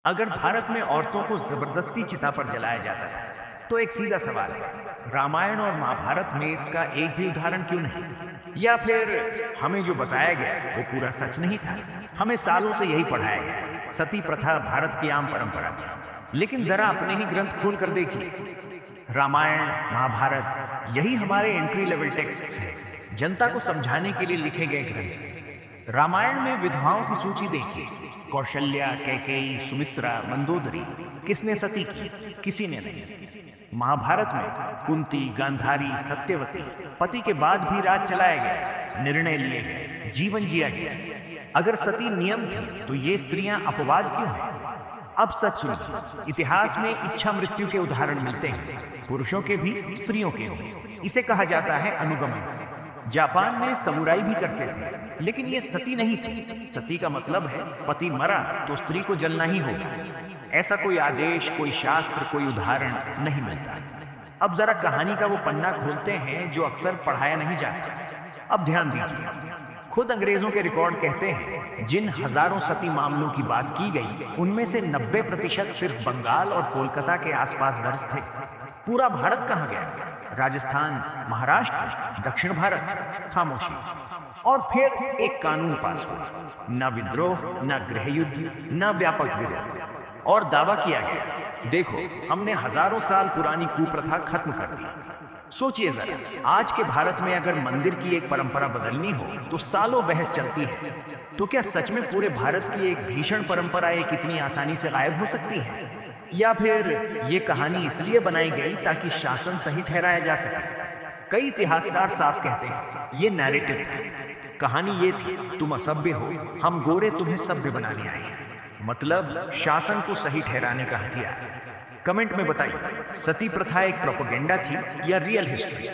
अगर भारत में औरतों को जबरदस्ती चिता पर जलाया जाता था तो एक सीधा सवाल है, रामायण और महाभारत में इसका एक भी उदाहरण क्यों नहीं? या फिर हमें जो बताया गया वो पूरा सच नहीं था? हमें सालों से यही पढ़ाया गया, सती प्रथा भारत की आम परंपरा थी। लेकिन जरा अपने ही ग्रंथ खोल कर देखिए, रामायण महाभारत यही हमारे एंट्री लेवल टेक्स्ट हैं, जनता को समझाने के लिए लिखे गए ग्रंथ। रामायण में विधवाओं की सूची देखिए, कौशल्या, कैकेयी, सुमित्रा, मंदोदरी। किसने सती की? किसी ने नहीं। महाभारत में कुंती, गांधारी, सत्यवती, पति के बाद भी राज चलाया गया, निर्णय लिए गए, जीवन जिया गया। अगर सती नियम थी तो ये स्त्रियां अपवाद क्यों हैं? अब सच सुनिए, इतिहास में इच्छा मृत्यु के उदाहरण मिलते हैं, पुरुषों के भी, स्त्रियों के भी। इसे कहा जाता है अनुगमन। जापान में समुराई भी करते थे, लेकिन ये सती नहीं थी। सती का मतलब है पति मरा तो स्त्री को जलना ही होगा। ऐसा कोई आदेश, कोई शास्त्र, कोई उदाहरण नहीं मिलता। अब जरा कहानी का वो पन्ना खोलते हैं जो अक्सर पढ़ाया नहीं जाता। अब ध्यान दीजिए, खुद अंग्रेजों के रिकॉर्ड कहते हैं जिन हजारों सती मामलों की बात की गई उनमें से 90% सिर्फ बंगाल और कोलकाता के आसपास दर्ज थे। पूरा भारत कहाँ गया? राजस्थान, महाराष्ट्र, दक्षिण भारत, खामोशी। और फिर एक कानून पास हुआ, न विद्रोह, न गृह युद्ध, न व्यापक विरोध, और दावा किया गया देखो हमने हजारों साल पुरानी कुप्रथा खत्म कर दी। सोचिए जरा, आज के भारत में अगर मंदिर की एक परंपरा बदलनी हो तो सालों बहस चलती है। तो क्या सच में पूरे भारत की एक भीषण परंपरा एक इतनी आसानी से गायब हो सकती है? या फिर ये कहानी इसलिए बनाई गई ताकि शासन सही ठहराया जा सके? कई इतिहासकार साफ कहते हैं ये नैरेटिव था। कहानी ये थी, तुम असभ्य हो, हम गोरे तुम्हें सभ्य बनाने आए हैं। मतलब शासन को सही ठहराने का हथियार। कमेंट में बताइए, सती प्रथा एक प्रोपेगेंडा थी या रियल हिस्ट्री?